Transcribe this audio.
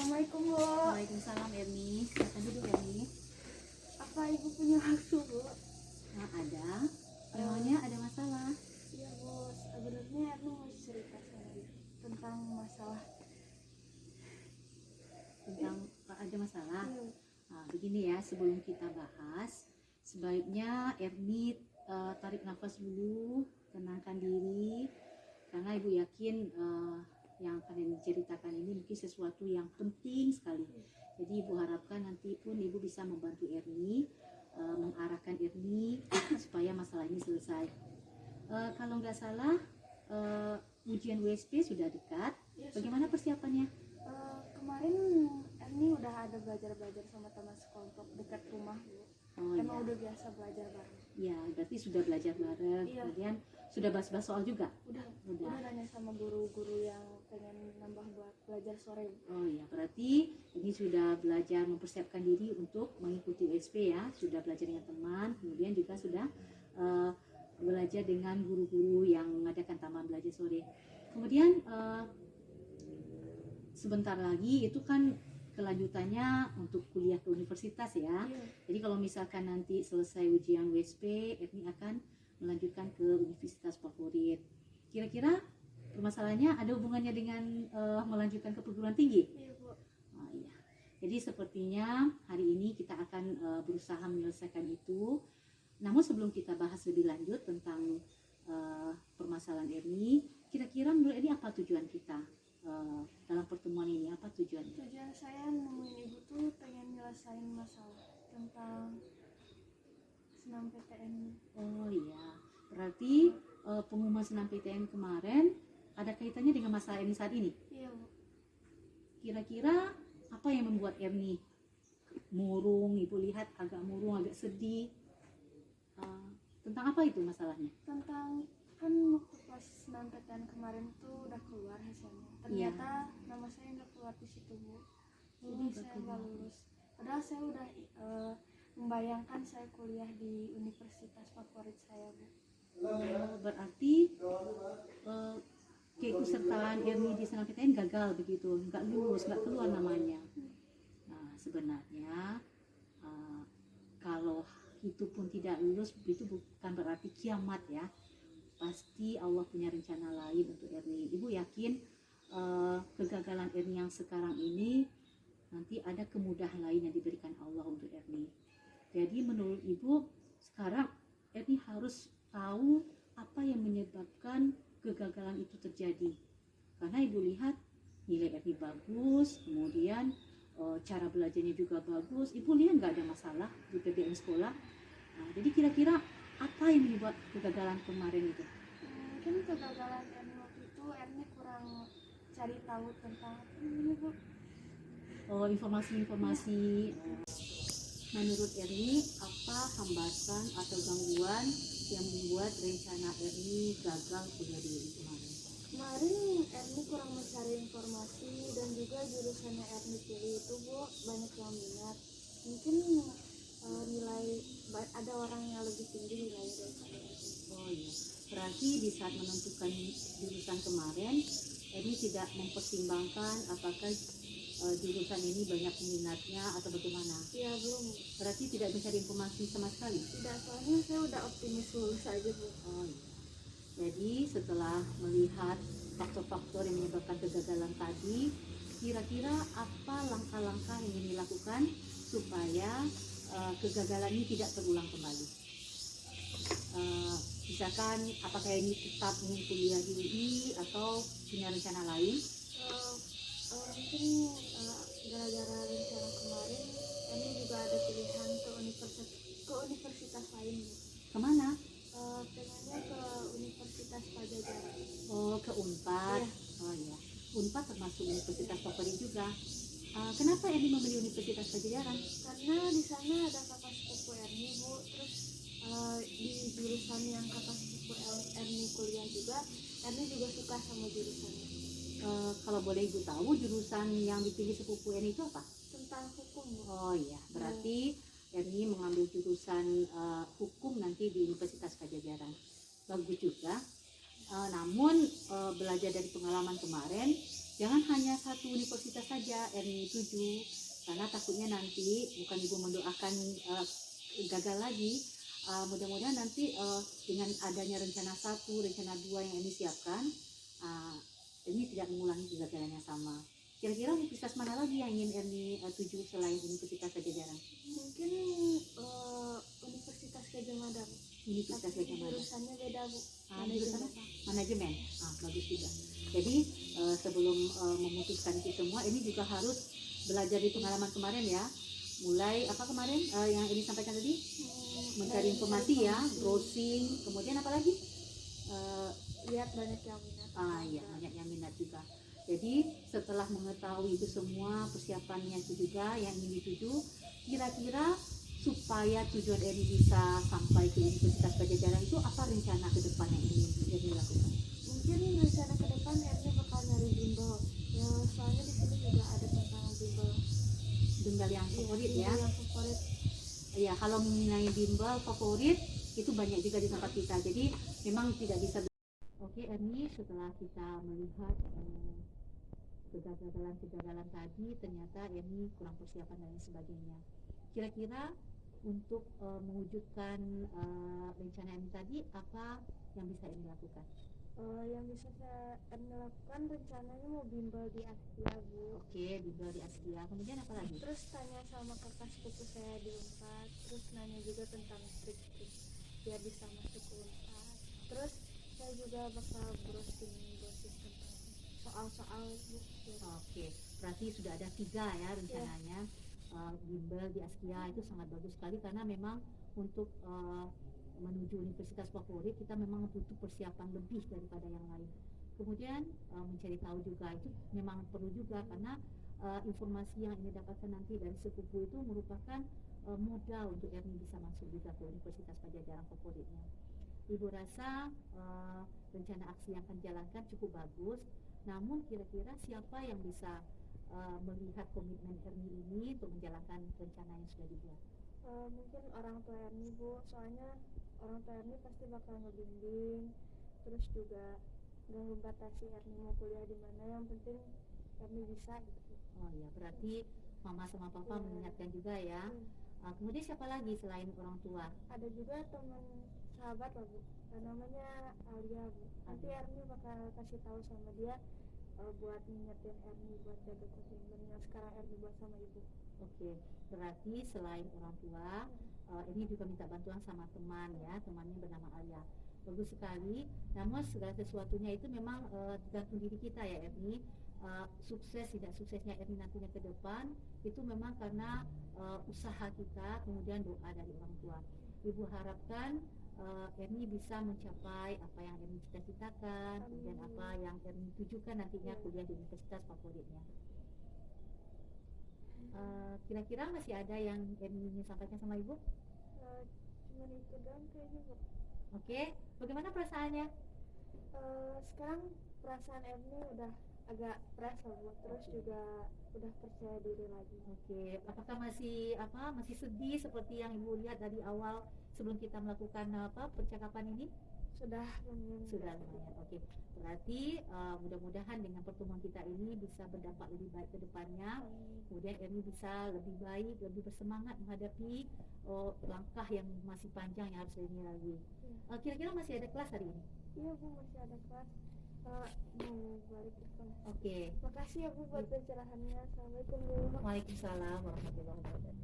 Assalamualaikum, Bu. Waalaikumsalam Erni, silakan duduk Erni. Apa Ibu punya waktu, Bu? Nah, ada, memangnya ada masalah? Iya, Bu. Sebenarnya aku mau cerita sama Ibu tentang masalah. Tentang ada masalah? Iya. Nah, begini ya, sebelum kita bahas, sebaiknya Erni tarik nafas dulu, tenangkan diri, karena Ibu yakin yang akan diceritakan ini mungkin sesuatu yang penting sekali. Jadi Ibu harapkan nanti pun Ibu bisa membantu Erni, mengarahkan Erni supaya masalah ini selesai. Kalau nggak salah, ujian WSP sudah dekat. Iya, Bagaimana persiapannya? Kemarin Erni udah ada belajar sama teman sekelompok dekat rumah, Bu. Oh Emang ya, udah biasa belajar bareng. ya berarti sudah belajar bareng. Iya. Kemudian sudah bahas-bahas soal juga. Udah nanya sama guru-guru yang pengen nambah buat belajar sore, Bu. Oh ya, berarti ini sudah belajar mempersiapkan diri untuk mengikuti WSP ya. Sudah belajar dengan teman, kemudian juga sudah belajar dengan guru-guru yang mengadakan taman belajar sore. Kemudian sebentar lagi itu kan kelanjutannya untuk kuliah ke universitas ya. Iya. Jadi kalau misalkan nanti selesai ujian WSP, Erni akan melanjutkan ke universitas favorit. Kira-kira permasalahannya ada hubungannya dengan melanjutkan ke perguruan tinggi? Iya, Bu. Oh, iya. Jadi sepertinya hari ini kita akan berusaha menyelesaikan itu. Namun sebelum kita bahas lebih lanjut tentang permasalahan Erni, kira-kira menurut Erni apa tujuan kita dalam pertemuan ini? Apa tujuannya? Tujuan saya nemuin Ibu tuh pengen nyelesain masalah tentang senam PTN. Oh iya, berarti pengumuman senam PTN kemarin ada kaitannya dengan masalah Erni saat ini. Iya, Bu. Kira-kira apa yang membuat Erni murung? Ibu lihat agak murung, agak sedih. Tentang apa itu masalahnya? Tentang kan waktu pas senam PTN kemarin tuh udah keluar hasilnya. Ternyata nama saya nggak keluar di situ, Bu. Jadi saya nggak lulus. Padahal saya udah membayangkan saya kuliah di universitas favorit saya, Bu. Berarti keikutsertaan Erni di senam PTN gagal begitu, nggak lulus, nggak keluar namanya. Nah, sebenarnya kalau itu pun tidak lulus, itu bukan berarti kiamat ya. Pasti Allah punya rencana lain untuk Erni. Ibu yakin kegagalan Erni yang sekarang ini nanti ada kemudahan lain yang diberikan Allah untuk Erni. Jadi menurut Ibu sekarang Erni harus tahu apa yang menyebabkan kegagalan itu terjadi. Karena Ibu lihat nilai Erni bagus, kemudian cara belajarnya juga bagus. Ibu lihat nggak ada masalah di PBM sekolah. Nah, jadi kira-kira apa yang menyebabkan kegagalan kemarin itu? Mungkin kegagalan Erni waktu itu Erni kurang cari tahu tentang ini, Bu. Oh, informasi-informasi. Menurut Erni, apa hambatan atau gangguan yang membuat rencana Erni gagal kuliah di kemarin? Kemarin Erni kurang mencari informasi dan juga jurusannya Erni pilih itu, Bu, banyak yang minat. Mungkin nilai ada orang yang lebih tinggi nilai dari saya. Oh iya, berarti di saat menentukan jurusan kemarin, Erni tidak mempertimbangkan apakah jurusan ini banyak peminatnya atau bagaimana? Iya, belum. Berarti tidak mencari informasi sama sekali? Tidak, soalnya saya udah optimis lulus aja, Bu. Oh iya. Jadi setelah melihat faktor-faktor yang menyebabkan kegagalan tadi, kira-kira apa langkah-langkah yang ingin dilakukan supaya kegagalan ini tidak terulang kembali? Misalkan apakah ini tetap ingin kuliah di UI atau punya rencana lain? Mungkin gara-gara rencana kemarin ini juga ada pilihan ke universitas lain, Bu. Kemana? Pengennya ke Universitas Pajajaran. Oh, ke Unpad. Iya. Oh iya, Unpad termasuk universitas favorit juga. Kenapa Erni memilih Universitas Pajajaran? Karena di sana ada kakak sepupu Erni, Bu. Terus di jurusan yang kakak sepupu Erni kuliah juga, Erni juga suka sama jurusannya. Kalau boleh Ibu tahu jurusan yang dipilih sepupu Erni itu apa? Tentang hukum, Bu. Oh iya, berarti Erni mengambil jurusan hukum nanti di Universitas Pajajaran. Bagus juga. Namun belajar dari pengalaman kemarin, jangan hanya satu universitas saja Erni tuju, karena takutnya nanti bukan ibu mendoakan gagal lagi. Mudah-mudahan nanti dengan adanya rencana 1, rencana 2 yang Erni siapkan, ini tidak mengulangi kegagalan yang sama. Kira-kira universitas mana lagi yang ingin Erni tuju selain Universitas Pajajaran? Mungkin Universitas Gadjah Mada, Bu. Universitas Tapi Gadjah Mada. jurusannya beda, Bu. Jurusan apa? Manajemen. Bagus juga. Jadi sebelum memutuskan itu semua, ini juga harus belajar di pengalaman kemarin ya. Mulai apa kemarin yang ini sampaikan tadi? Mencari informasi ya, browsing, kemudian apa lagi? Lihat banyak yang minat. Iya, banyak yang minat juga. Jadi setelah mengetahui itu semua persiapannya itu juga yang ingin dituju, kira-kira supaya tujuan Eri bisa sampai ke Universitas Pajajaran itu apa rencana ke depan yang ingin Eri lakukan? Mungkin rencana ke depan Eri bakal nyari bimbel. Ya, soalnya di sini juga ada tentang bimbel. Bimbel yang favorit ya? Bimbel yang favorit. Iya, kalau mengenai bimbel favorit itu banyak juga di tempat kita. Jadi memang tidak bisa. Oke, Erni, setelah kita melihat kegagalan tadi, ternyata Erni kurang persiapan dan lain sebagainya. Kira-kira untuk mewujudkan rencana Erni tadi, apa yang bisa Erni lakukan? Yang bisa saya lakukan rencananya mau bimbel di Astia, Bu. Oke, bimbel di Astia. Kemudian apa lagi? Terus tanya sama kakak sepupu saya di Unpad. Terus nanya juga tentang trik-trik biar bisa masuk ke Unpad. Terus saya juga bakal browsing tentang soal-soal, Bu. Oke, berarti sudah ada 3 ya rencananya. Bimbel di Askia itu sangat bagus sekali karena memang untuk menuju universitas favorit kita memang butuh persiapan lebih daripada yang lain. Kemudian mencari tahu juga itu memang perlu juga karena informasi yang ini dapatkan nanti dari sepupu itu merupakan modal untuk Erni bisa masuk juga ke Universitas Pajajaran favoritnya. Ibu rasa rencana aksi yang akan dijalankan cukup bagus, namun kira-kira siapa yang bisa melihat komitmen Erni ini untuk menjalankan rencana yang sudah dibuat? Mungkin orang tua Erni, Bu, soalnya orang tua Erni pasti bakal ngebimbing, terus juga nggak membatasi Erni mau kuliah di mana, yang penting Erni bisa gitu. Oh ya, berarti mama sama papa mengingatkan juga ya. Kemudian siapa lagi selain orang tua? Ada juga teman sahabat lah, Bu, namanya Alia, Bu. Nanti Erni bakal kasih tahu sama dia buat ngingetin Erni buat jaga komitmen yang sekarang Erni buat sama ibu. Oke, berarti selain orang tua, ini juga minta bantuan sama teman ya, temannya bernama Alia. Bagus sekali. Namun segala sesuatunya itu memang tergantung diri kita ya Erni. Sukses tidak suksesnya Erni nantinya ke depan itu memang karena usaha kita, kemudian doa dari orang tua. Ibu harapkan Erni bisa mencapai apa yang Erni cita-citakan, kemudian apa yang Erni tujukan nantinya kuliah di universitas favoritnya. Kira-kira masih ada yang Erni ingin sampaikan sama Ibu? Cuma itu doang kayaknya, Bu. Oke, bagaimana perasaannya? Sekarang perasaan Erni udah agak fresh lah, Bu. Terus juga udah percaya diri lagi. Oke, apakah masih sedih seperti yang Ibu lihat dari awal sebelum kita melakukan percakapan ini? Sudah lumayan. Oke, berarti mudah-mudahan dengan pertemuan kita ini bisa berdampak lebih baik ke depannya. Kemudian Erni bisa lebih baik, lebih bersemangat menghadapi langkah yang masih panjang yang harus Erni lalui. Kira-kira masih ada kelas hari ini? Iya, Bu, masih ada kelas. Mau balik ke kelas. Oke. Makasih ya, Bu, buat pencerahannya. Assalamualaikum, Bu. Waalaikumsalam warahmatullahi wabarakatuh.